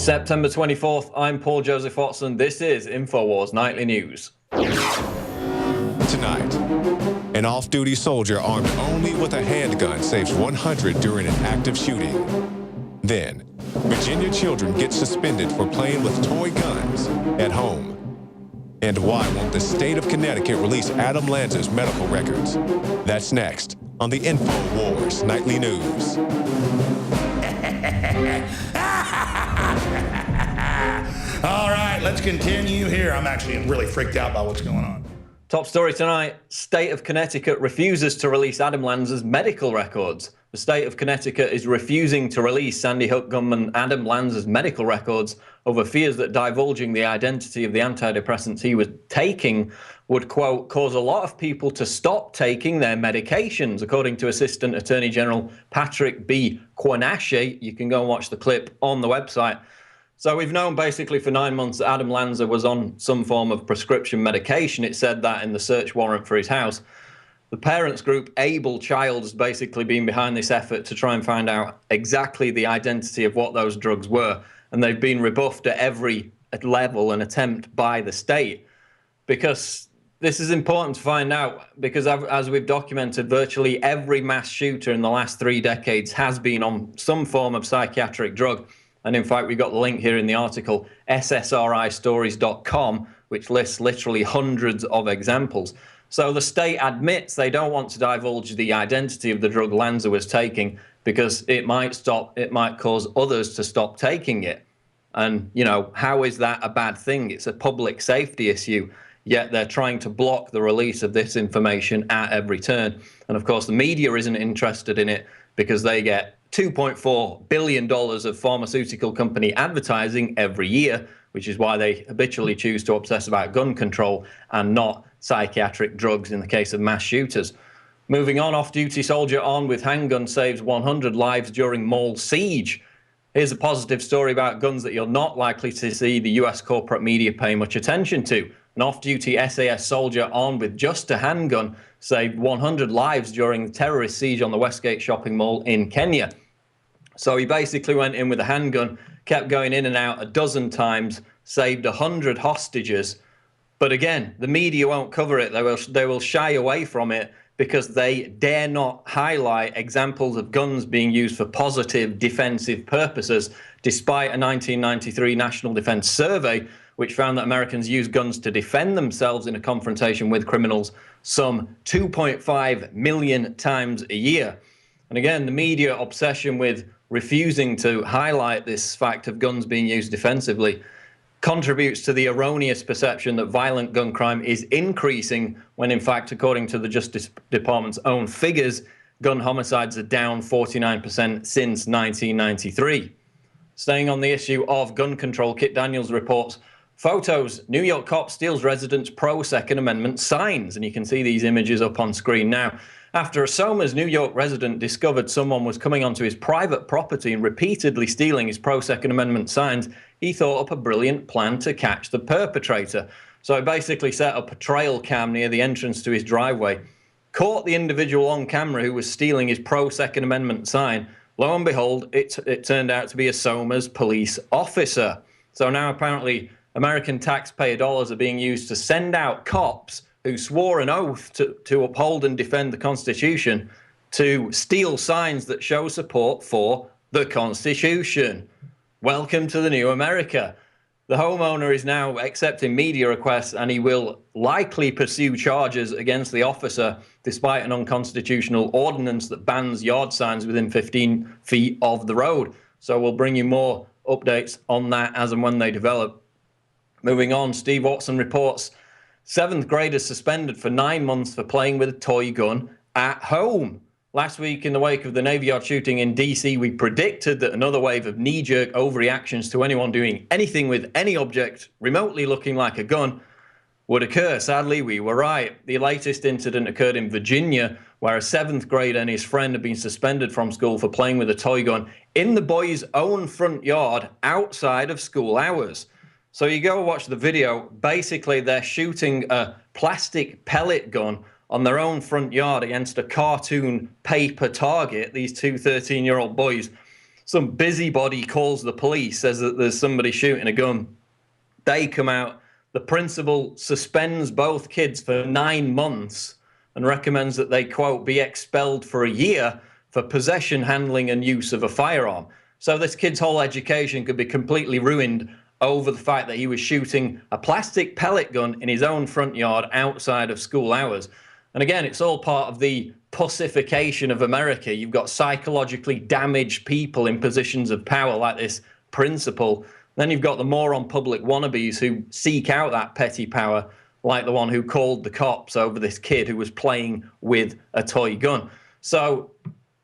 September 24th, I'm Paul Joseph Watson. This is Infowars Nightly News. Tonight, an off-duty soldier armed only with a handgun saves 100 during an active shooting. Then, Virginia children get suspended for playing with toy guns at home. And why won't the state of Connecticut release Adam Lanza's medical records? That's next on the Infowars Nightly News. All right, let's continue here. I'm actually really freaked out by what's going on. Top story tonight, state of Connecticut refuses to release Adam Lanza's medical records. The state of Connecticut is refusing to release Sandy Hook gunman Adam Lanza's medical records over fears that divulging the identity of the antidepressants he was taking would, quote, cause a lot of people to stop taking their medications, according to Assistant Attorney General Patrick B. Quanache. You can go and watch the clip on the website. So we've known basically for 9 months that Adam Lanza was on some form of prescription medication. It said that in the search warrant for his house. The parents group Able Child has basically been behind this effort to try and find out exactly the identity of what those drugs were. And they've been rebuffed at every level and attempt by the state. Because this is important to find out, because as we've documented, virtually every mass shooter in the last 3 decades has been on some form of psychiatric drug. And in fact, we got the link here in the article, ssristories.com, which lists literally hundreds of examples. So the state admits they don't want to divulge the identity of the drug Lanza was taking because it might cause others to stop taking it. And, you know, how is that a bad thing? It's a public safety issue, yet they're trying to block the release of this information at every turn. And of course, the media isn't interested in it because they get $2.4 billion of pharmaceutical company advertising every year, which is why they habitually choose to obsess about gun control and not psychiatric drugs in the case of mass shooters. Moving on, off-duty soldier armed with handgun saves 100 lives during mall siege. Here's a positive story about guns that you're not likely to see the US corporate media pay much attention to. An off-duty SAS soldier armed with just a handgun saved 100 lives during the terrorist siege on the Westgate shopping mall in Kenya. So he basically went in with a handgun, kept going in and out a dozen times, saved 100 hostages. But again, the media won't cover it. They will shy away from it because they dare not highlight examples of guns being used for positive defensive purposes, despite a 1993 National Defense Survey, which found that Americans use guns to defend themselves in a confrontation with criminals some 2.5 million times a year. And again, the media obsession with refusing to highlight this fact of guns being used defensively contributes to the erroneous perception that violent gun crime is increasing when, in fact, according to the Justice Department's own figures, gun homicides are down 49% since 1993. Staying on the issue of gun control, Kit Daniels reports photos, New York cop steals residents' pro-Second Amendment signs. And you can see these images up on screen now. After a Somers, New York resident discovered someone was coming onto his private property and repeatedly stealing his pro-Second Amendment signs, he thought up a brilliant plan to catch the perpetrator. So he basically set up a trail cam near the entrance to his driveway, caught the individual on camera who was stealing his pro-Second Amendment sign. Lo and behold, it turned out to be a Somers police officer. So now apparently American taxpayer dollars are being used to send out cops who swore an oath to uphold and defend the Constitution to steal signs that show support for the Constitution. Welcome to the new America. The homeowner is now accepting media requests and he will likely pursue charges against the officer despite an unconstitutional ordinance that bans yard signs within 15 feet of the road. So we'll bring you more updates on that as and when they develop. Moving on, Steve Watson reports 7th graders suspended for 9 months for playing with a toy gun at home. Last week, in the wake of the Navy Yard shooting in D.C., we predicted that another wave of knee-jerk overreactions to anyone doing anything with any object remotely looking like a gun would occur. Sadly, we were right. The latest incident occurred in Virginia, where a 7th grader and his friend had been suspended from school for playing with a toy gun in the boys' own front yard outside of school hours. So you go watch the video. Basically, they're shooting a plastic pellet gun on their own front yard against a cartoon paper target, these two 13-year-old boys. some busybody calls the police, says that there's somebody shooting a gun. They come out. The principal suspends both kids for 9 months and recommends that they, quote, be expelled for a year for possession, handling, and use of a firearm. So this kid's whole education could be completely ruined over the fact that he was shooting a plastic pellet gun in his own front yard outside of school hours. And again, it's all part of the pussification of America. You've got psychologically damaged people in positions of power like this principal. Then you've got the moron public wannabes who seek out that petty power, like the one who called the cops over this kid who was playing with a toy gun. So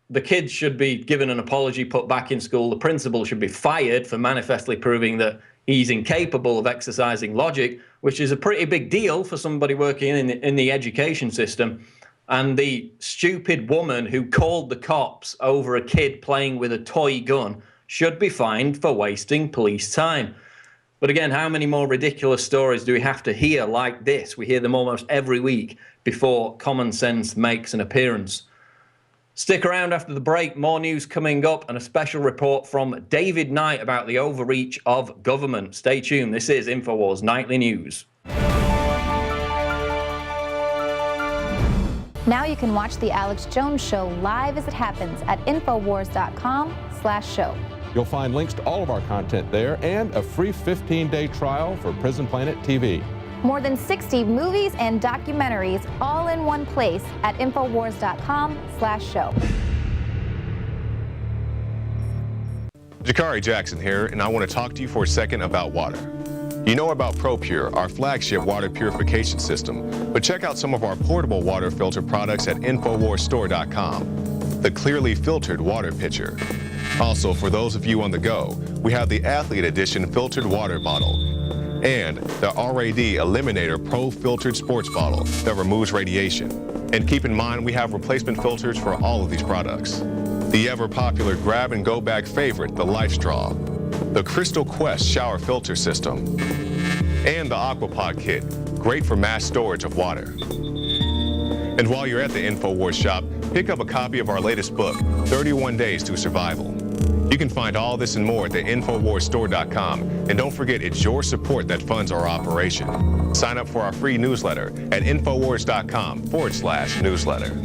the kids should be given an apology, put back in school. The principal should be fired for manifestly proving that he's incapable of exercising logic, which is a pretty big deal for somebody working in the education system. And the stupid woman who called the cops over a kid playing with a toy gun should be fined for wasting police time. But again, how many more ridiculous stories do we have to hear like this? We hear them almost every week before common sense makes an appearance. Stick around after the break. More news coming up and a special report from David Knight about the overreach of government. Stay tuned. This is Infowars Nightly News. Now you can watch The Alex Jones Show live as it happens at Infowars.com/show. You'll find links to all of our content there and a free 15-day trial for Prison Planet TV. More than 60 movies and documentaries all in one place at Infowars.com/show. Jakari Jackson here, and I want to talk to you for a second about water. You know about ProPure, our flagship water purification system, but check out some of our portable water filter products at InfoWarsStore.com. The clearly filtered water pitcher. Also, for those of you on the go, we have the Athlete Edition filtered water bottle and the RAD Eliminator Pro filtered sports bottle that removes radiation. And keep in mind, we have replacement filters for all of these products. The ever-popular grab-and-go bag favorite, the Life Straw, the Crystal Quest shower filter system, and the Aquapod kit, great for mass storage of water. And while you're at the InfoWars shop, pick up a copy of our latest book, 31 Days to Survival. You can find all this and more at the InfoWarsStore.com. And don't forget, it's your support that funds our operation. Sign up for our free newsletter at Infowars.com/newsletter.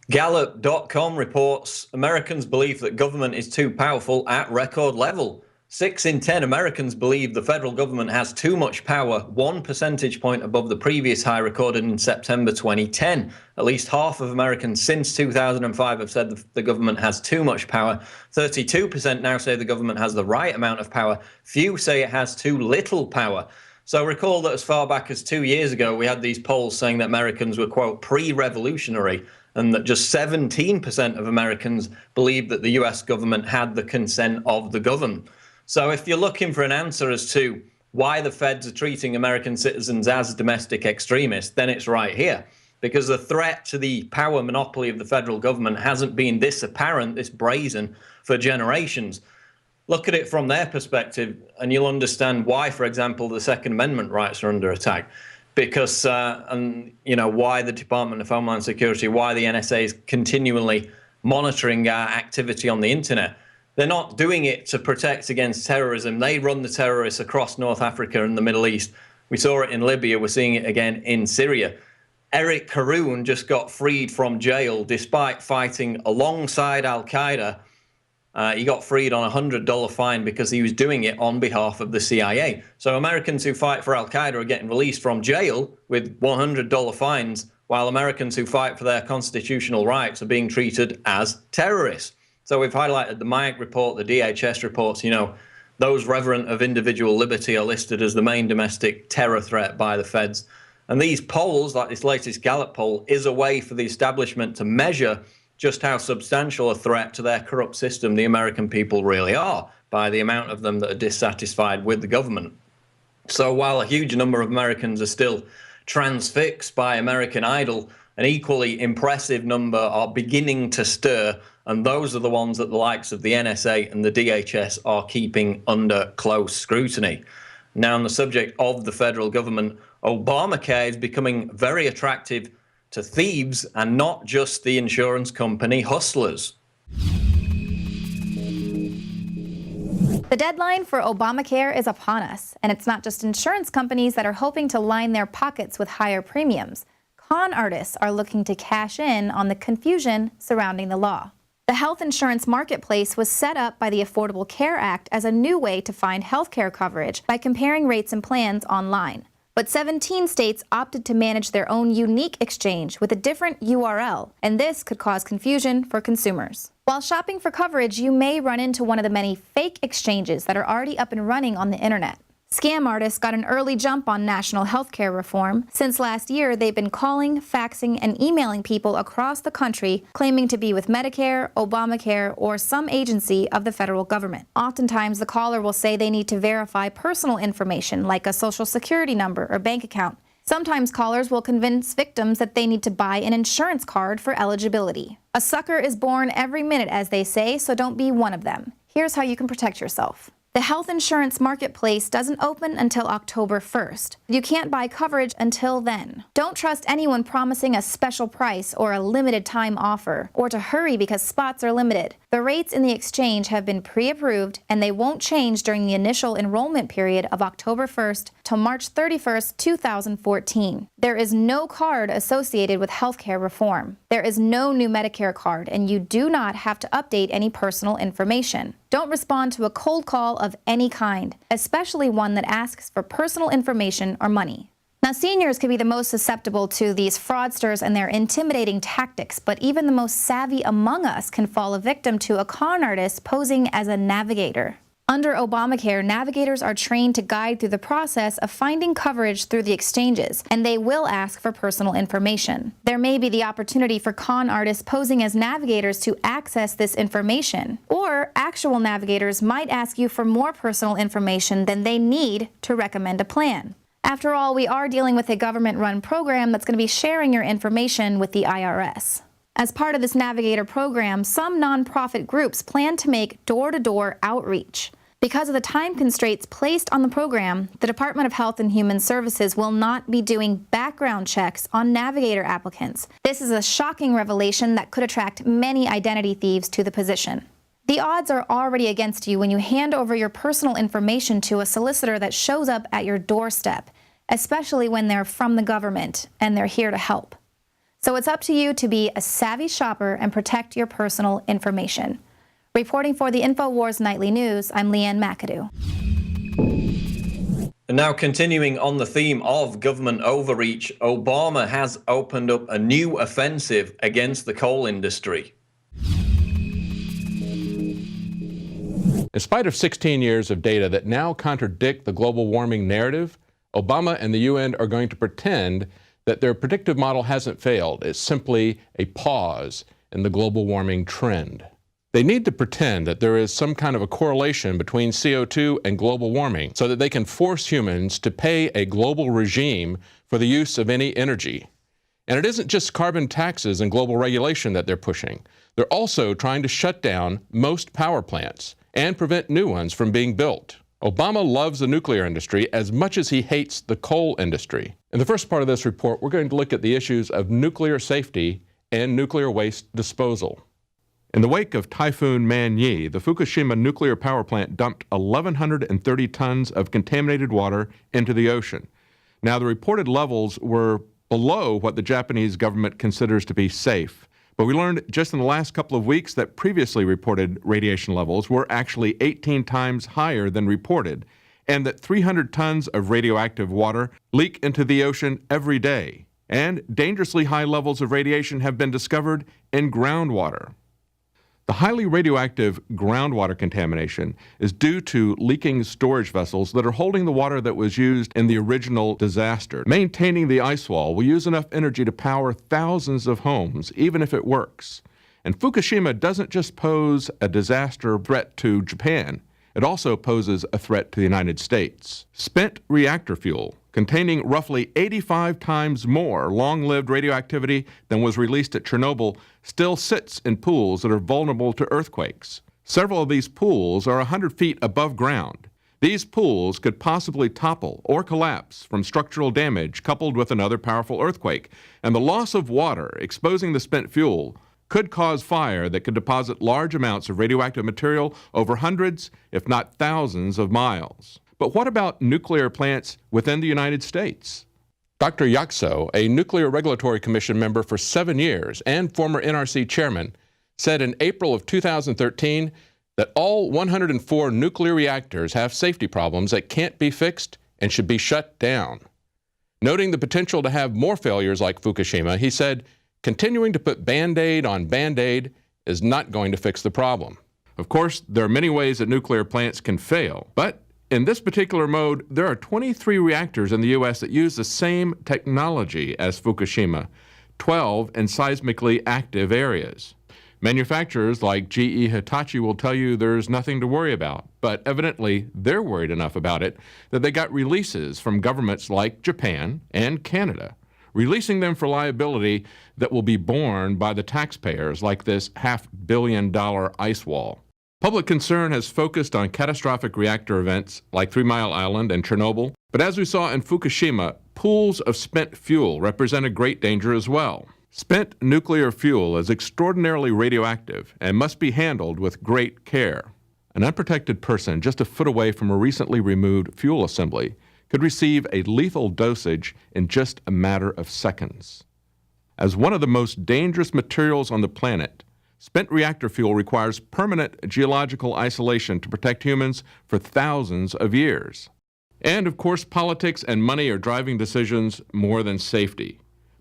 Gallup.com reports Americans believe that government is too powerful at record level. 6 in 10 Americans believe the federal government has too much power, 1 percentage point above the previous high recorded in September 2010. At least half of Americans since 2005 have said the government has too much power. 32% now say the government has the right amount of power. Few say it has too little power. So recall that as far back as 2 years ago, we had these polls saying that Americans were, quote, pre-revolutionary, and that just 17% of Americans believed that the US government had the consent of the governed. So if you're looking for an answer as to why the feds are treating American citizens as domestic extremists, then it's right here. Because the threat to the power monopoly of the federal government hasn't been this apparent, this brazen, for generations. Look at it from their perspective, and you'll understand why, for example, the Second Amendment rights are under attack. Because, why the Department of Homeland Security, why the NSA is continually monitoring our activity on the internet. They're not doing it to protect against terrorism. They run the terrorists across North Africa and the Middle East. We saw it in Libya. We're seeing it again in Syria. Eric Caroon just got freed from jail despite fighting alongside Al-Qaeda. He got freed on a $100 fine because he was doing it on behalf of the CIA. So Americans who fight for Al-Qaeda are getting released from jail with $100 fines, while Americans who fight for their constitutional rights are being treated as terrorists. So we've highlighted the Mike report, the DHS reports, those reverent of individual liberty are listed as the main domestic terror threat by the feds. And these polls, like this latest Gallup poll, is a way for the establishment to measure just how substantial a threat to their corrupt system the American people really are by the amount of them that are dissatisfied with the government. So while a huge number of Americans are still transfixed by American Idol, an equally impressive number are beginning to stir, and those are the ones that the likes of the NSA and the DHS are keeping under close scrutiny. Now, on the subject of the federal government, Obamacare is becoming very attractive to thieves and not just the insurance company hustlers. The deadline for Obamacare is upon us, and it's not just insurance companies that are hoping to line their pockets with higher premiums. Con artists are looking to cash in on the confusion surrounding the law. The health insurance marketplace was set up by the Affordable Care Act as a new way to find health care coverage by comparing rates and plans online. But 17 states opted to manage their own unique exchange with a different URL, and this could cause confusion for consumers. While shopping for coverage, you may run into one of the many fake exchanges that are already up and running on the internet. Scam artists got an early jump on national health care reform. Since last year, they've been calling, faxing, and emailing people across the country claiming to be with Medicare, Obamacare, or some agency of the federal government. Oftentimes, the caller will say they need to verify personal information like a social security number or bank account. Sometimes callers will convince victims that they need to buy an insurance card for eligibility. A sucker is born every minute, as they say, so don't be one of them. Here's how you can protect yourself. The health insurance marketplace doesn't open until October 1st. You can't buy coverage until then. Don't trust anyone promising a special price or a limited time offer, or to hurry because spots are limited. The rates in the exchange have been pre-approved, and they won't change during the initial enrollment period of October 1st to March 31st, 2014. There is no card associated with healthcare reform. There is no new Medicare card, and you do not have to update any personal information. Don't respond to a cold call of any kind, especially one that asks for personal information or money. Now, seniors can be the most susceptible to these fraudsters and their intimidating tactics, but even the most savvy among us can fall a victim to a con artist posing as a navigator. Under Obamacare, navigators are trained to guide through the process of finding coverage through the exchanges, and they will ask for personal information. There may be the opportunity for con artists posing as navigators to access this information, or actual navigators might ask you for more personal information than they need to recommend a plan. After all, we are dealing with a government-run program that's going to be sharing your information with the IRS. As part of this Navigator program, some nonprofit groups plan to make door-to-door outreach. Because of the time constraints placed on the program, the Department of Health and Human Services will not be doing background checks on Navigator applicants. This is a shocking revelation that could attract many identity thieves to the position. The odds are already against you when you hand over your personal information to a solicitor that shows up at your doorstep, especially when they're from the government and they're here to help. So it's up to you to be a savvy shopper and protect your personal information. Reporting for the Infowars Nightly News, I'm Leanne McAdoo. And now, continuing on the theme of government overreach, Obama has opened up a new offensive against the coal industry. In spite of 16 years of data that now contradict the global warming narrative, Obama and the UN are going to pretend that their predictive model hasn't failed. It's simply a pause in the global warming trend. They need to pretend that there is some kind of a correlation between CO2 and global warming so that they can force humans to pay a global regime for the use of any energy. And it isn't just carbon taxes and global regulation that they're pushing. They're also trying to shut down most power plants and prevent new ones from being built. Obama loves the nuclear industry as much as he hates the coal industry. In the first part of this report, we're going to look at the issues of nuclear safety and nuclear waste disposal. In the wake of Typhoon Man-yi, the Fukushima nuclear power plant dumped 1,130 tons of contaminated water into the ocean. Now, the reported levels were below what the Japanese government considers to be safe. But we learned just in the last couple of weeks that previously reported radiation levels were actually 18 times higher than reported, and that 300 tons of radioactive water leak into the ocean every day. And dangerously high levels of radiation have been discovered in groundwater. The highly radioactive groundwater contamination is due to leaking storage vessels that are holding the water that was used in the original disaster. Maintaining the ice wall will use enough energy to power thousands of homes, even if it works. And Fukushima doesn't just pose a disaster threat to Japan, it also poses a threat to the United States. Spent reactor fuel, containing roughly 85 times more long-lived radioactivity than was released at Chernobyl, still sits in pools that are vulnerable to earthquakes. Several of these pools are 100 feet above ground, These pools could possibly topple or collapse from structural damage coupled with another powerful earthquake, and the loss of water exposing the spent fuel could cause fire that could deposit large amounts of radioactive material over hundreds, if not thousands, of miles. But what about nuclear plants within the United States? Dr. Yakso, a Nuclear Regulatory Commission member for 7 years and former NRC chairman, said in April of 2013 that all 104 nuclear reactors have safety problems that can't be fixed and should be shut down. Noting the potential to have more failures like Fukushima, he said, continuing to put Band-Aid on Band-Aid is not going to fix the problem. Of course, there are many ways that nuclear plants can fail, but in this particular mode, there are 23 reactors in the U.S. that use the same technology as Fukushima, 12 in seismically active areas. Manufacturers like GE Hitachi will tell you there's nothing to worry about, but evidently they're worried enough about it that they got releases from governments like Japan and Canada, releasing them for liability that will be borne by the taxpayers, like this $500 million ice wall. Public concern has focused on catastrophic reactor events like 3 Mile Island and Chernobyl, but as we saw in Fukushima, pools of spent fuel represent a great danger as well. Spent nuclear fuel is extraordinarily radioactive and must be handled with great care. An unprotected person just a foot away from a recently removed fuel assembly could receive a lethal dosage in just a matter of seconds. As one of the most dangerous materials on the planet, spent reactor fuel requires permanent geological isolation to protect humans for thousands of years. And of course, politics and money are driving decisions more than safety.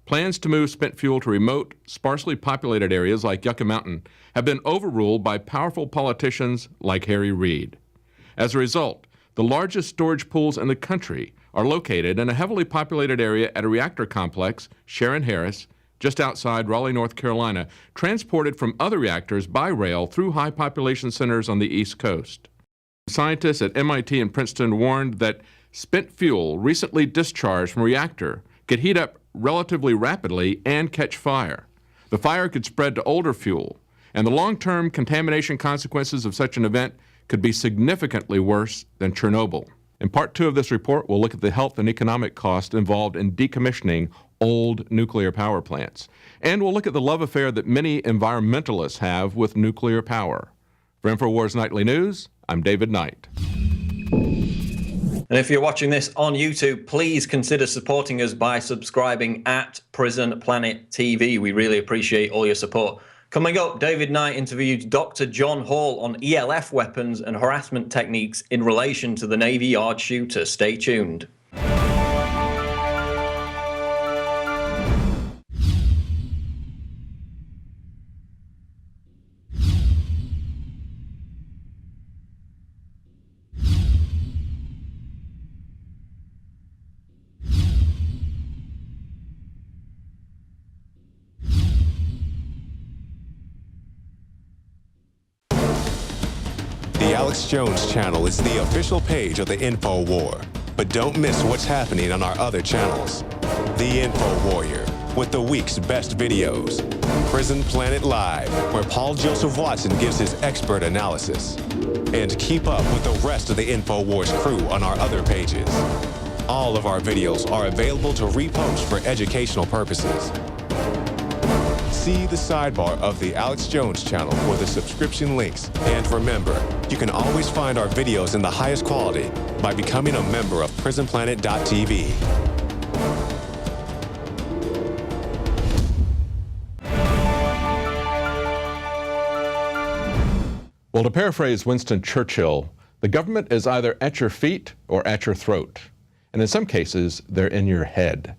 Plans to move spent fuel to remote, sparsely populated areas like Yucca Mountain have been overruled by powerful politicians like Harry Reid. As a result, the largest storage pools in the country are located in a heavily populated area at a reactor complex, Sharon Harris, just outside Raleigh, North Carolina, transported from other reactors by rail through high population centers on the East Coast. Scientists at MIT and Princeton warned that spent fuel recently discharged from a reactor could heat up relatively rapidly and catch fire. The fire could spread to older fuel, and the long-term contamination consequences of such an event could be significantly worse than Chernobyl. In part 2 of this report, we'll look at the health and economic cost involved in decommissioning old nuclear power plants. And we'll look at the love affair that many environmentalists have with nuclear power. For Infowars Nightly News, I'm David Knight. And if you're watching this on YouTube, please consider supporting us by subscribing at Prison Planet TV. We really appreciate all your support. Coming up, David Knight interviewed Dr. John Hall on ELF weapons and harassment techniques in relation to the Navy Yard shooter. Stay tuned. The Alex Jones channel is the official page of the Info War. But don't miss what's happening on our other channels. The Info Warrior, with the week's best videos. Prison Planet Live, where Paul Joseph Watson gives his expert analysis. And keep up with the rest of the Infowars crew on our other pages. All of our videos are available to repost for educational purposes. See the sidebar of the Alex Jones channel for the subscription links. And remember, you can always find our videos in the highest quality by becoming a member of PrisonPlanet.tv. Well, to paraphrase Winston Churchill, the government is either at your feet or at your throat. And in some cases, they're in your head.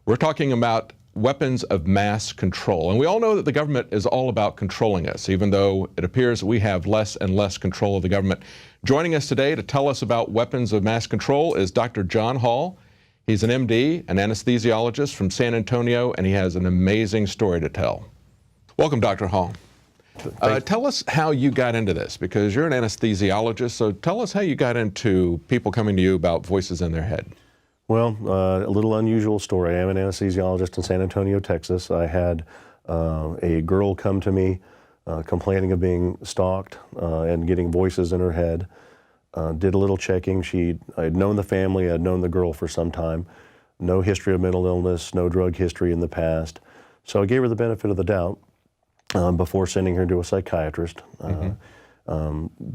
We're talking about weapons of mass control. And we all know that the government is all about controlling us, even though it appears we have less and less control of the government. Joining us today to tell us about weapons of mass control is Dr. John Hall. He's an MD, an anesthesiologist from San Antonio, and he has an amazing story to tell. Welcome, Dr. Hall. Tell us how you got into this, because you're an anesthesiologist, so tell us how you got into people coming to you about voices in their head. Well, a little unusual story. I am an anesthesiologist in San Antonio, Texas. I had a girl come to me complaining of being stalked and getting voices in her head. did a little checking. I had known the family, I had known the girl for some time. No history of mental illness, no drug history in the past. So I gave her the benefit of the doubt before sending her to a psychiatrist.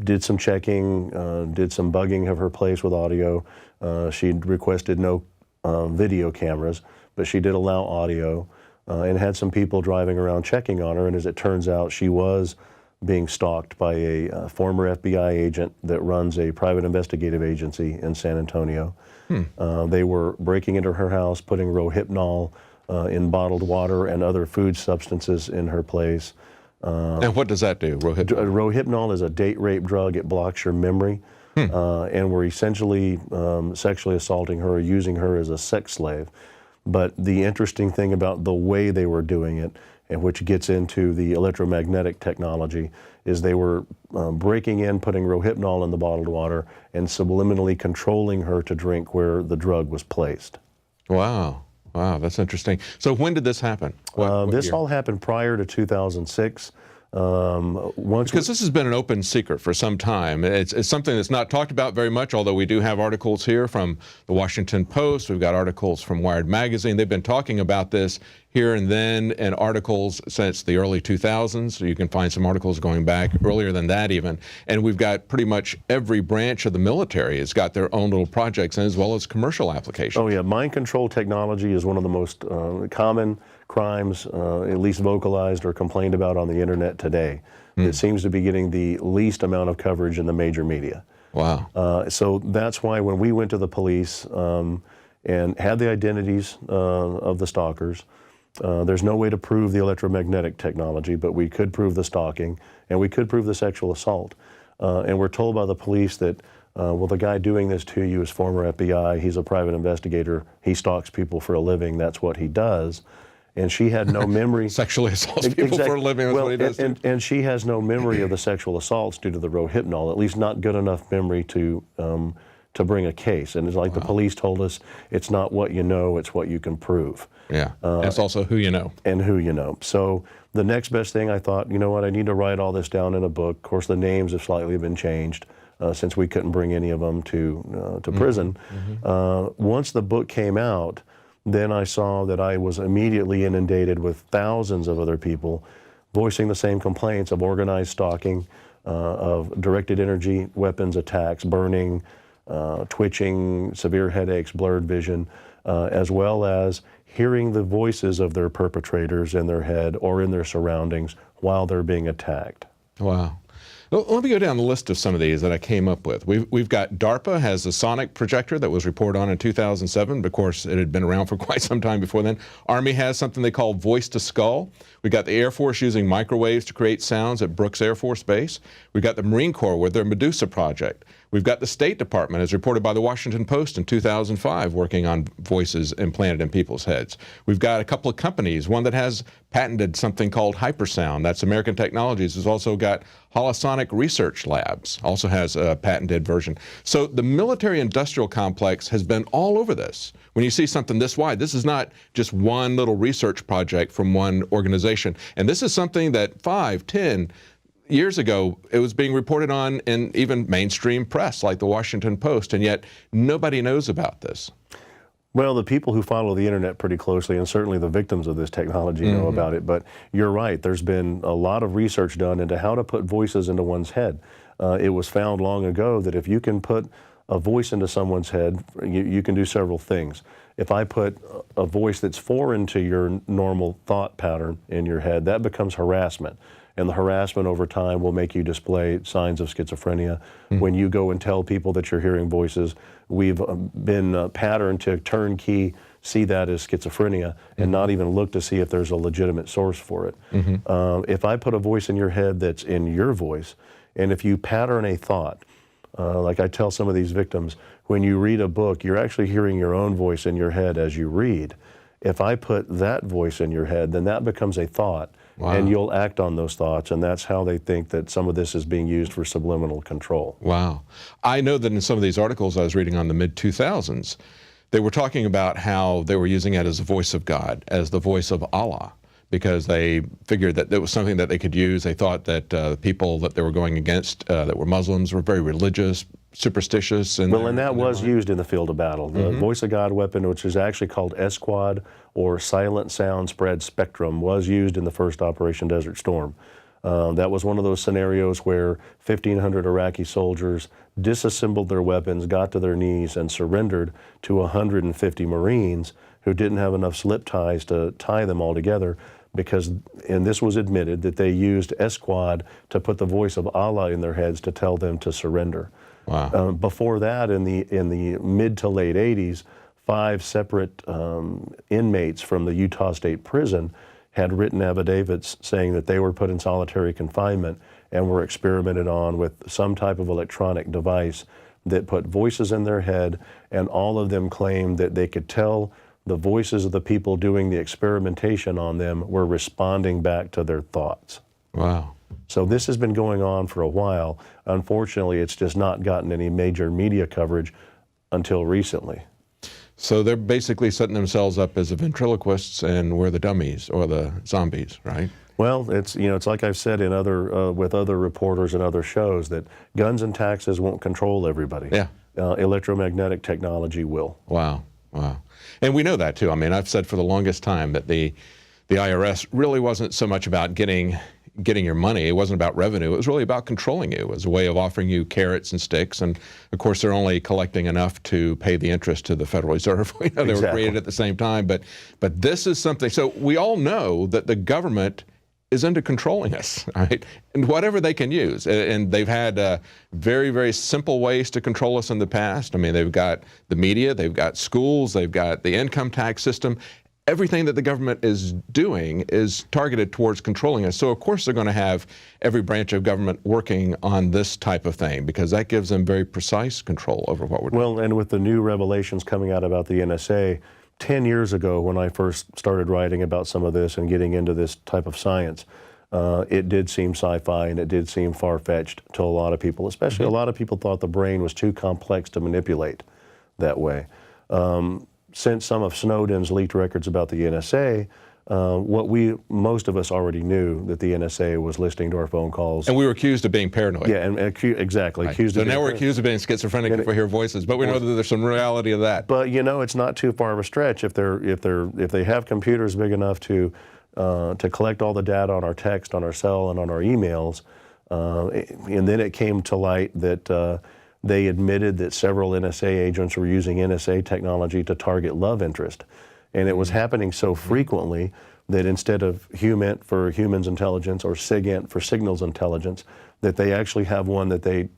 Did some checking, did some bugging of her place with audio. She'd requested no video cameras, but she did allow audio, and had some people driving around checking on her. And as it turns out, she was being stalked by a former FBI agent that runs a private investigative agency in San Antonio. They were breaking into her house, putting Rohypnol in bottled water and other food substances in her place. And what does that do, Rohypnol? Rohypnol is a date rape drug. It blocks your memory. And were essentially sexually assaulting her, using her as a sex slave. But the interesting thing about the way they were doing it, and which gets into the electromagnetic technology, is they were breaking in, putting Rohypnol in the bottled water, and subliminally controlling her to drink where the drug was placed. Wow. Wow, that's interesting. So when did this happen? What this year? all happened prior to 2006. Because this has been an open secret for some time. It's something that's not talked about very much, although we do have articles here from the Washington Post. We've got articles from Wired Magazine. They've been talking about this here and then, and articles since the early 2000s. So you can find some articles going back earlier than that even. And we've got pretty much every branch of the military has got their own little projects, as well as commercial applications. Oh yeah, mind control technology is one of the most common crimes, at least vocalized or complained about on the internet today. It seems to be getting the least amount of coverage in the major media. Wow. So that's why when we went to the police and had the identities of the stalkers, there's no way to prove the electromagnetic technology, but we could prove the stalking, and we could prove the sexual assault. And we're told by the police that, well, the guy doing this to you is former FBI, he's a private investigator, he stalks people for a living, that's what he does. And she had no memory. Sexually assaults people for a living, that's what he does. And she has no memory of the sexual assaults due to the Rohypnol, at least not good enough memory to bring a case. And it's like the police told us, it's not what you know, it's what you can prove. Yeah, it's also who you know. And who you know. So the next best thing, I thought, you know what, I need to write all this down in a book. Of course, the names have slightly been changed since we couldn't bring any of them to prison. Once the book came out, then I saw that I was immediately inundated with thousands of other people voicing the same complaints of organized stalking, of directed energy weapons attacks, burning, twitching, severe headaches, blurred vision, as well as hearing the voices of their perpetrators in their head or in their surroundings while they're being attacked. Wow. Well, let me go down the list of some of these that I came up with. We've got DARPA has a sonic projector that was reported on in 2007. Of course, it had been around for quite some time before then. Army has something they call voice to skull. We've got the Air Force using microwaves to create sounds at Brooks Air Force Base. We've got the Marine Corps with their Medusa project. We've got the State Department, as reported by the Washington Post in 2005, working on voices implanted in people's heads. We've got a couple of companies, one that has patented something called hypersound. That's American Technologies. Has also got Holosonic Research Labs, also has a patented version. So the military-industrial complex has been all over this. When you see something this wide, this is not just one little research project from one organization. And this is something that 5, 10 years ago, it was being reported on in even mainstream press like the Washington Post, and yet nobody knows about this. Well, the people who follow the internet pretty closely, and certainly the victims of this technology know about it, but you're right, there's been a lot of research done into how to put voices into one's head. It was found long ago that if you can put a voice into someone's head, you can do several things. If I put a voice that's foreign to your normal thought pattern in your head, that becomes harassment. And the harassment over time will make you display signs of schizophrenia. When you go and tell people that you're hearing voices, we've been patterned to turnkey see that as schizophrenia and not even look to see if there's a legitimate source for it. If I put a voice in your head that's in your voice, and if you pattern a thought, like I tell some of these victims, when you read a book, you're actually hearing your own voice in your head as you read. If I put that voice in your head, then that becomes a thought. Wow. And you'll act on those thoughts, and that's how they think that some of this is being used for subliminal control. Wow. I know that in some of these articles I was reading on the mid-2000s, they were talking about how they were using it as the voice of God, as the voice of Allah, because they figured that it was something that they could use. They thought that people that they were going against that were Muslims were very religious, superstitious. And well, and that was used in the field of battle. The voice of God weapon, which is actually called SQUAD, or Silent Sound Spread Spectrum, was used in the first Operation Desert Storm. That was one of those scenarios where 1,500 Iraqi soldiers disassembled their weapons, got to their knees, and surrendered to 150 Marines who didn't have enough slip ties to tie them all together, because, and this was admitted, that they used SQUAD to put the voice of Allah in their heads to tell them to surrender. Wow. Before that, in the mid to late 80s, 5 separate inmates from the Utah State Prison had written affidavits saying that they were put in solitary confinement and were experimented on with some type of electronic device that put voices in their head, and all of them claimed that they could tell the voices of the people doing the experimentation on them were responding back to their thoughts. Wow. So this has been going on for a while. Unfortunately, it's just not gotten any major media coverage until recently. So they're basically setting themselves up as the ventriloquists, and we're the dummies or the zombies, right? Well, it's like I've said in with other reporters and other shows, that guns and taxes won't control everybody. Yeah. Electromagnetic technology will. Wow, wow. And we know that too. I mean, I've said for the longest time that the IRS really wasn't so much about getting your money. It wasn't about revenue. It was really about controlling you. It was a way of offering you carrots and sticks. And of course, they're only collecting enough to pay the interest to the Federal Reserve. We know they were created at the same time. But this is something. So we all know that the government is into controlling us, right? And whatever they can use. And they've had very, very simple ways to control us in the past. I mean, they've got the media, they've got schools, they've got the income tax system. Everything that the government is doing is targeted towards controlling us. So of course they're going to have every branch of government working on this type of thing, because that gives them very precise control over what we're doing. Well, and with the new revelations coming out about the NSA, 10 years ago when I first started writing about some of this and getting into this type of science, it did seem sci-fi and it did seem far-fetched to a lot of people, especially a lot of people thought the brain was too complex to manipulate that way. Since some of Snowden's leaked records about the NSA, most of us already knew that the NSA was listening to our phone calls. And we were accused of being paranoid. Yeah, and exactly. Right. Accused so of now we're accused of being schizophrenic if we hear voices, but we know that there's some reality of that. But it's not too far of a stretch if they have computers big enough to collect all the data on our text, on our cell, and on our emails. And then it came to light that they admitted that several NSA agents were using NSA technology to target love interest. And it was happening so frequently that instead of HUMINT for humans intelligence or SIGINT for signals intelligence, that they actually have one that they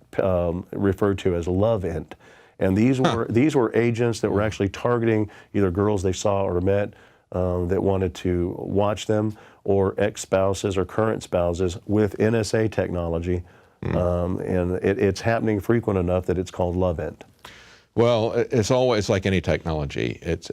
refer to as LOVEINT. And these were agents that were actually targeting either girls they saw or met that wanted to watch them, or ex-spouses or current spouses with NSA technology. And it's happening frequent enough that it's called LOVEINT. Well, it's always like any technology. It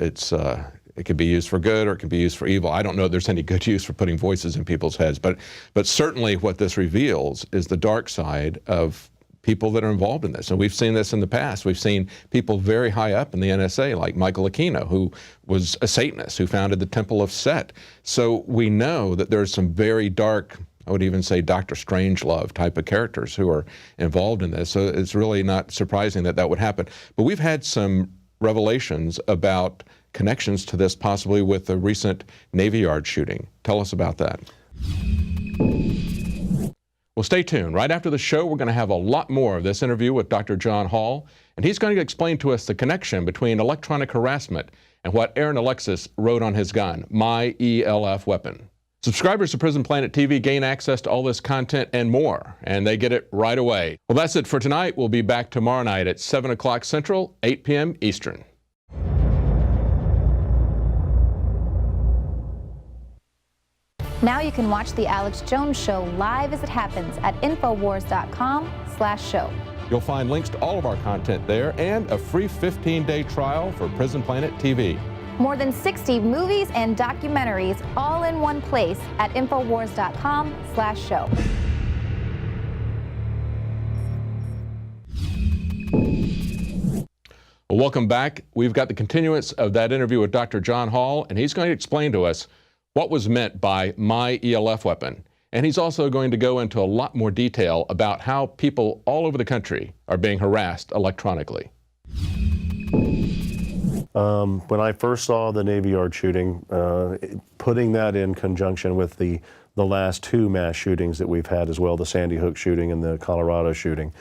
can be used for good or it can be used for evil. I don't know if there's any good use for putting voices in people's heads, but certainly what this reveals is the dark side of people that are involved in this. And we've seen this in the past. We've seen people very high up in the NSA, like Michael Aquino, who was a Satanist, who founded the Temple of Set. So we know that there's some very dark, I would even say Dr. Strangelove type of characters who are involved in this. So it's really not surprising that that would happen. But we've had some revelations about connections to this, possibly with the recent Navy Yard shooting. Tell us about that. Well, stay tuned. Right after the show, we're going to have a lot more of this interview with Dr. John Hall, and he's going to explain to us the connection between electronic harassment and what Aaron Alexis wrote on his gun, My ELF Weapon. Subscribers to Prison Planet TV gain access to all this content and more, and they get it right away. Well, that's it for tonight. We'll be back tomorrow night at 7 o'clock Central, 8 p.m. Eastern. Now you can watch The Alex Jones Show live as it happens at Infowars.com/show. You'll find links to all of our content there and a free 15-day trial for Prison Planet TV. More than 60 movies and documentaries all in one place at Infowars.com/show. Well, welcome back. We've got the continuance of that interview with Dr. John Hall, and he's going to explain to us what was meant by My ELF Weapon And he's also going to go into a lot more detail about how people all over the country are being harassed electronically. When I first saw the Navy Yard shooting, putting that in conjunction with the last two mass shootings that we've had as well, the Sandy Hook shooting and the Colorado shooting,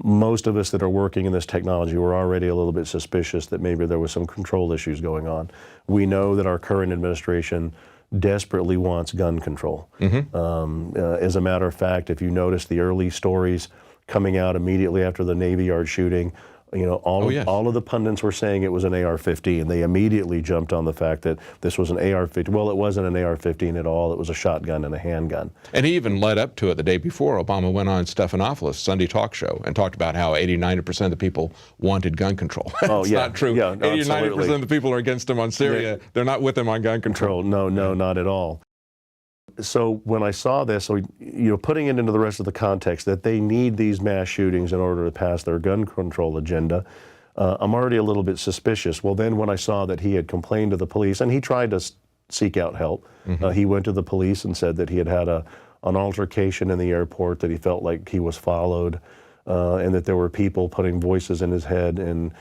most of us that are working in this technology were already a little bit suspicious that maybe there was some control issues going on. We know that our current administration desperately wants gun control. As a matter of fact, if you notice the early stories coming out immediately after the Navy Yard shooting, you know, all of the pundits were saying it was an AR-15. They immediately jumped on the fact that this was an AR-15. Well, it wasn't an AR-15 at all. It was a shotgun and a handgun. And he even led up to it the day before. Obama went on Stephanopoulos' Sunday talk show and talked about how 80–90% of the people wanted gun control. It's not true. Yeah, 80–90% of the people are against him on Syria. They're not with him on gun control. No, not at all. So when I saw this, you know, putting it into the rest of the context that they need these mass shootings in order to pass their gun control agenda, I'm already a little bit suspicious. Well, then when I saw that he had complained to the police, and he tried to seek out help, he went to the police and said that he had had an altercation in the airport, that he felt like he was followed, and that there were people putting voices in his head and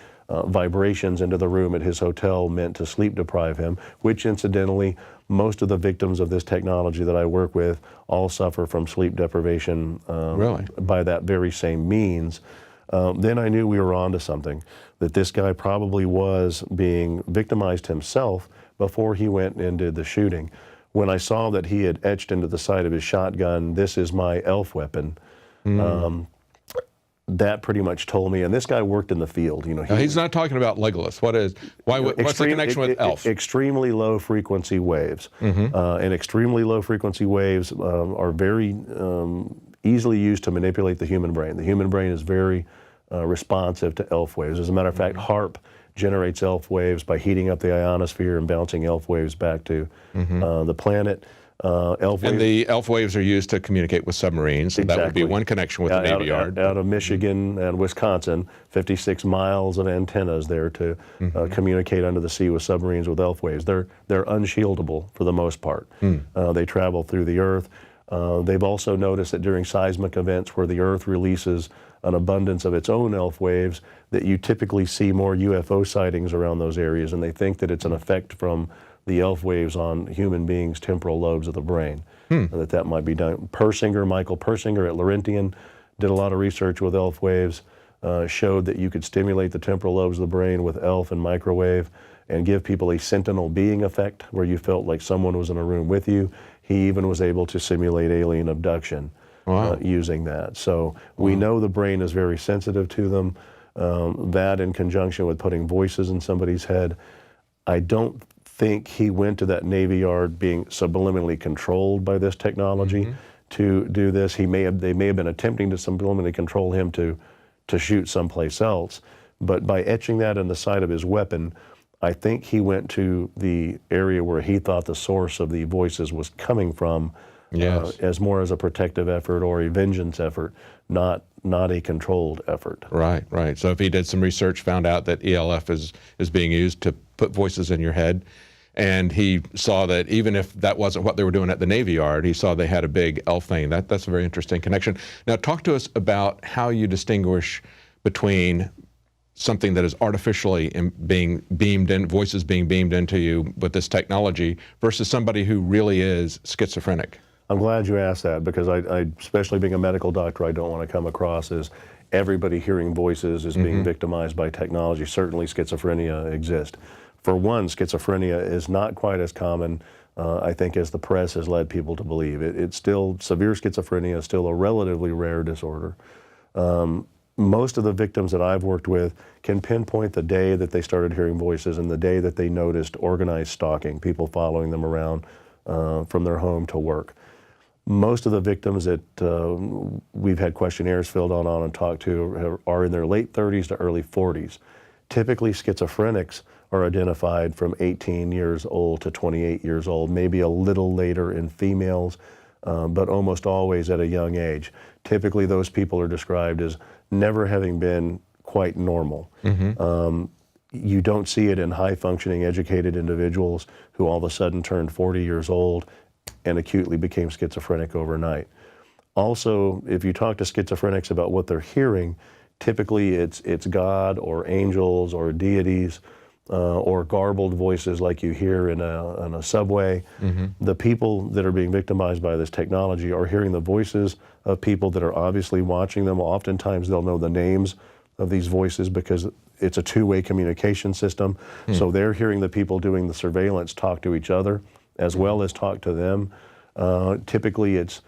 vibrations into the room at his hotel meant to sleep deprive him, which incidentally, most of the victims of this technology that I work with all suffer from sleep deprivation by that very same means. Then I knew we were onto something, that this guy probably was being victimized himself before he went and did the shooting. When I saw that he had etched into the side of his shotgun, "This is my elf weapon," that pretty much told me, and this guy worked in the field. You know, he's not talking about Legolas. What's the connection with elf? Extremely low frequency waves, and extremely low frequency waves are very easily used to manipulate the human brain. The human brain is very responsive to elf waves. As a matter of fact, HAARP generates elf waves by heating up the ionosphere and bouncing elf waves back to the planet. And the elf waves are used to communicate with submarines. So that would be one connection with the Navy Yard. Out of Michigan and Wisconsin, 56 miles of antennas there to communicate under the sea with submarines with elf waves. They're unshieldable for the most part. They travel through the Earth. They've also noticed that during seismic events where the Earth releases an abundance of its own elf waves, that you typically see more UFO sightings around those areas, and they think that it's an effect from the elf waves on human beings' temporal lobes of the brain, that might be done. Michael Persinger at Laurentian did a lot of research with elf waves, showed that you could stimulate the temporal lobes of the brain with elf and microwave and give people a sentinel being effect where you felt like someone was in a room with you. He even was able to simulate alien abduction using that. So we know the brain is very sensitive to them. That in conjunction with putting voices in somebody's head, I don't think he went to that Navy Yard being subliminally controlled by this technology to do this. They may have been attempting to subliminally control him to shoot someplace else, but by etching that in the side of his weapon, I think he went to the area where he thought the source of the voices was coming from, as more as a protective effort or a vengeance effort, not a controlled effort. Right. So if he did some research, found out that ELF is being used to put voices in your head, and he saw that even if that wasn't what they were doing at the Navy Yard, he saw they had a big elf thing. That's a very interesting connection. Now talk to us about how you distinguish between something that is artificially being beamed in, voices being beamed into you with this technology, versus somebody who really is schizophrenic. I'm glad you asked that, because I especially being a medical doctor, I don't want to come across as everybody hearing voices is being victimized by technology. Certainly schizophrenia exists. For one, schizophrenia is not quite as common, I think, as the press has led people to believe. It's still, severe schizophrenia is still a relatively rare disorder. Most of the victims that I've worked with can pinpoint the day that they started hearing voices and the day that they noticed organized stalking, people following them around from their home to work. Most of the victims that we've had questionnaires filled on and talked to are in their late 30s to early 40s. Typically, schizophrenics are identified from 18 years old to 28 years old, maybe a little later in females, but almost always at a young age. Typically, those people are described as never having been quite normal. You don't see it in high-functioning, educated individuals who all of a sudden turn 40 years old and acutely became schizophrenic overnight. Also, if you talk to schizophrenics about what they're hearing, typically it's God or angels or deities or garbled voices like you hear in a subway. The people that are being victimized by this technology are hearing the voices of people that are obviously watching them. Oftentimes they'll know the names of these voices because it's a two-way communication system. So they're hearing the people doing the surveillance talk to each other as well as talk to them. Typically it's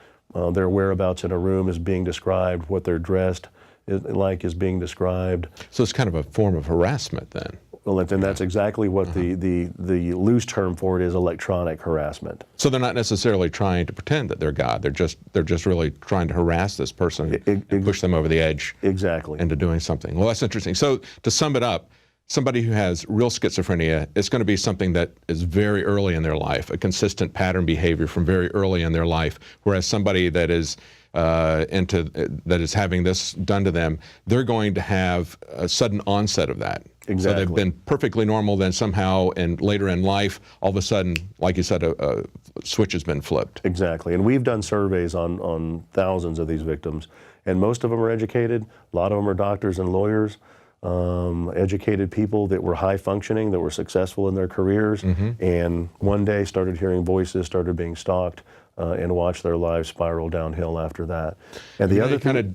their whereabouts in a room is being described, what they're dressed like is being described. So it's kind of a form of harassment then. Well, and that's exactly what the loose term for it is, electronic harassment. So they're not necessarily trying to pretend that they're God. They're just really trying to harass this person and push them over the edge. Exactly. Into doing something. Well, that's interesting. So to sum it up, somebody who has real schizophrenia, it's going to be something that is very early in their life, a consistent pattern behavior from very early in their life, whereas somebody that is that is having this done to them, they're going to have a sudden onset of that. Exactly. So they've been perfectly normal, then somehow and later in life, all of a sudden, like you said, a switch has been flipped. Exactly, and we've done surveys on thousands of these victims, and most of them are educated. A lot of them are doctors and lawyers, educated people that were high functioning, that were successful in their careers, and one day started hearing voices, started being stalked, and watched their lives spiral downhill after that. And the other kind of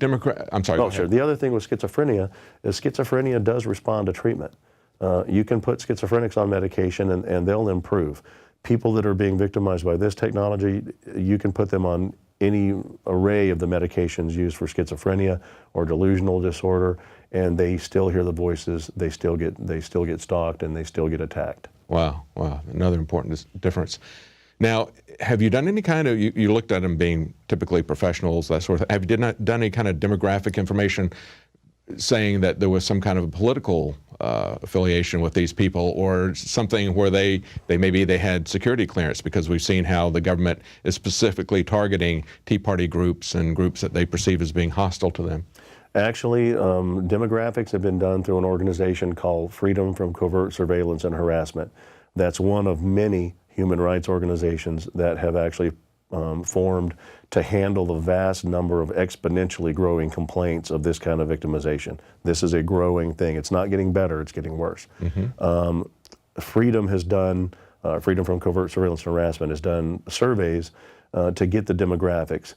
I'm sorry. Oh, sure. The other thing with schizophrenia is schizophrenia does respond to treatment. You can put schizophrenics on medication and they'll improve. People that are being victimized by this technology, you can put them on any array of the medications used for schizophrenia or delusional disorder, and they still hear the voices, they still get stalked, and they still get attacked. Wow, wow, another important difference. Now, have you done any kind of, you looked at them being typically professionals, that sort of thing. Have you done any kind of demographic information saying that there was some kind of a political affiliation with these people, or something where they maybe they had security clearance? Because we've seen how the government is specifically targeting Tea Party groups and groups that they perceive as being hostile to them. Actually, demographics have been done through an organization called Freedom from Covert Surveillance and Harassment. That's one of many human rights organizations that have actually formed to handle the vast number of exponentially growing complaints of this kind of victimization. This is a growing thing. It's not getting better, it's getting worse. Freedom has done, Freedom from Covert Surveillance and Harassment has done surveys to get the demographics.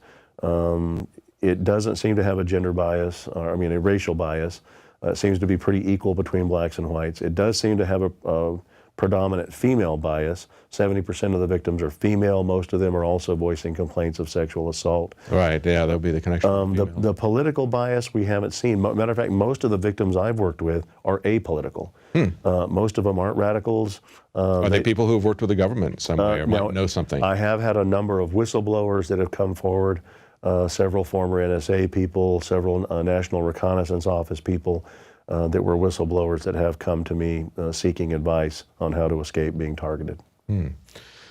It doesn't seem to have a gender bias, a racial bias. It seems to be pretty equal between blacks and whites. It does seem to have a predominant female bias. 70% of the victims are female. Most of them are also voicing complaints of sexual assault. Right, yeah, that'll be the connection. The political bias we haven't seen. Matter of fact, most of the victims I've worked with are apolitical. Most of them aren't radicals. Are they people who have worked with the government in some way or might know something? I have had a number of whistleblowers that have come forward, several former NSA people, several National Reconnaissance Office people, that were whistleblowers that have come to me seeking advice on how to escape being targeted.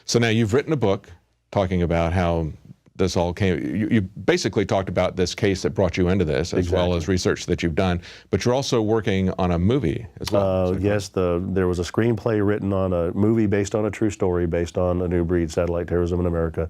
So now you've written a book talking about how this all came. You basically talked about this case that brought you into this, as well as research that you've done, but you're also working on a movie as well. Yes, there was a screenplay written on a movie based on a true story, based on a new breed, satellite terrorism in America.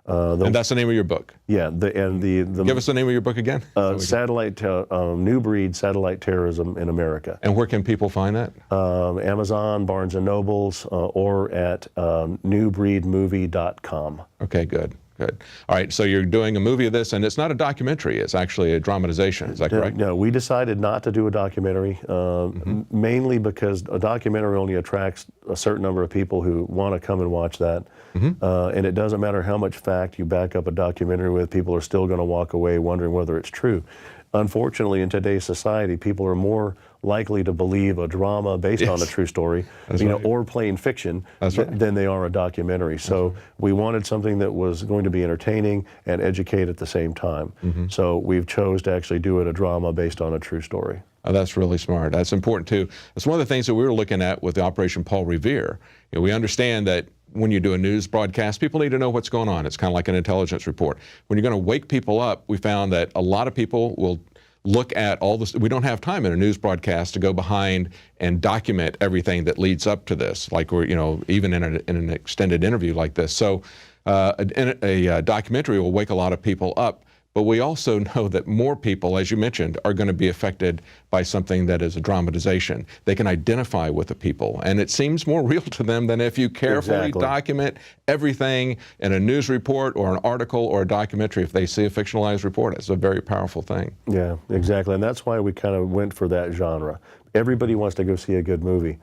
And that's the name of your book? Yeah. Give us the name of your book again? New Breed, Satellite Terrorism in America. And where can people find that? Amazon, Barnes & Nobles, or at newbreedmovie.com. Okay, good. Good. All right, so you're doing a movie of this, and it's not a documentary, it's actually a dramatization, is that correct? No, we decided not to do a documentary, mainly because a documentary only attracts a certain number of people who want to come and watch that. And it doesn't matter how much fact you back up a documentary with, people are still going to walk away wondering whether it's true. Unfortunately, in today's society, people are more likely to believe a drama based on a true story, or plain fiction, than they are a documentary. So we wanted something that was going to be entertaining and educate at the same time. So we've chose to actually do it a drama based on a true story. Oh, that's really smart. That's important too. That's one of the things that we were looking at with the Operation Paul Revere. We understand that when you do a news broadcast, people need to know what's going on. It's kind of like an intelligence report. When you're going to wake people up, we found that a lot of people will look at all this. We don't have time in a news broadcast to go behind and document everything that leads up to this, like we're, even in an extended interview like this. So a documentary will wake a lot of people up, but we also know that more people, as you mentioned, are going to be affected by something that is a dramatization. They can identify with the people, and it seems more real to them than if you carefully document everything in a news report or an article or a documentary. If they see a fictionalized report, it's a very powerful thing. Yeah, exactly, and that's why we kind of went for that genre. Everybody wants to go see a good movie.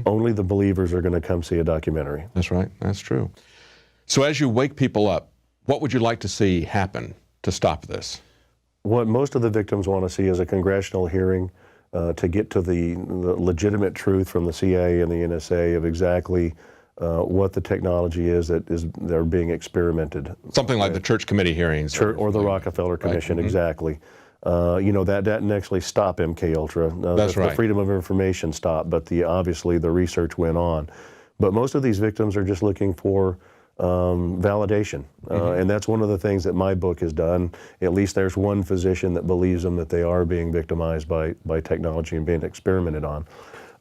Only the believers are going to come see a documentary. That's right, that's true. So as you wake people up, what would you like to see happen to stop this? What most of the victims want to see is a congressional hearing to get to the legitimate truth from the CIA and the NSA of exactly what the technology is they're being experimented. Something like the church committee hearings. Or the Rockefeller Commission, exactly. That didn't actually stop MKUltra. That's right. The Freedom of Information stopped, but obviously the research went on. But most of these victims are just looking for validation. And that's one of the things that my book has done. At least there's one physician that believes them that they are being victimized by technology and being experimented on.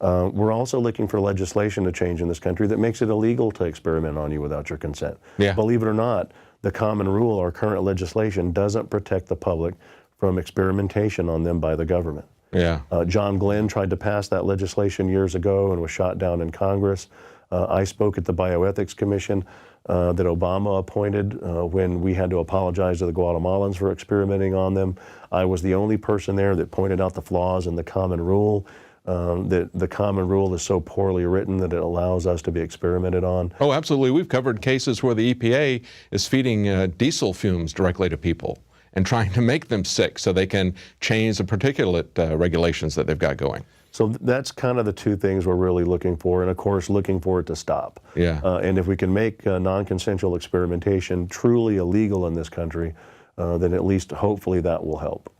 We're also looking for legislation to change in this country that makes it illegal to experiment on you without your consent. Yeah. Believe it or not, the common rule, our current legislation, doesn't protect the public from experimentation on them by the government. Yeah. John Glenn tried to pass that legislation years ago and was shot down in Congress. I spoke at the Bioethics Commission that Obama appointed when we had to apologize to the Guatemalans for experimenting on them. I was the only person there that pointed out the flaws in the common rule, that the common rule is so poorly written that it allows us to be experimented on. Oh, absolutely. We've covered cases where the EPA is feeding diesel fumes directly to people and trying to make them sick so they can change the particulate regulations that they've got going. So that's kind of the two things we're really looking for, and of course looking for it to stop. Yeah. And if we can make non-consensual experimentation truly illegal in this country, then at least hopefully that will help.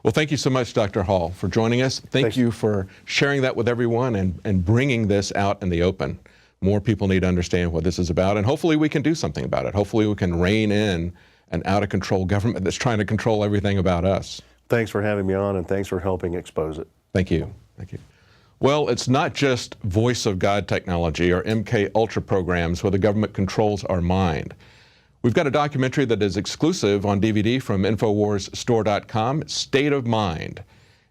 Well, thank you so much, Dr. Hall, for joining us. Thank you for sharing that with everyone and bringing this out in the open. More people need to understand what this is about, and hopefully we can do something about it. Hopefully we can rein in an out-of-control government that's trying to control everything about us. Thanks for having me on, and thanks for helping expose it. Thank you. Thank you. Well, it's not just Voice of God technology or MKUltra programs where the government controls our mind. We've got a documentary that is exclusive on DVD from InfoWarsStore.com, State of Mind.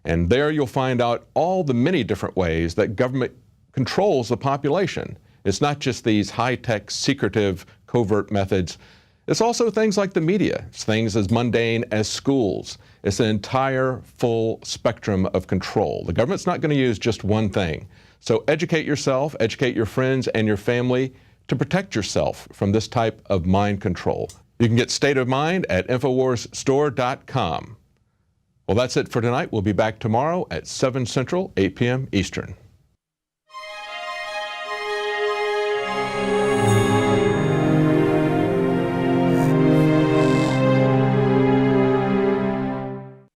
And there you'll find out all the many different ways that government controls the population. It's not just these high-tech, secretive, covert methods. It's also things like the media. It's things as mundane as schools. It's an entire full spectrum of control. The government's not going to use just one thing. So educate yourself, educate your friends and your family to protect yourself from this type of mind control. You can get State of Mind at InfoWarsStore.com. Well, that's it for tonight. We'll be back tomorrow at 7 Central, 8 p.m. Eastern.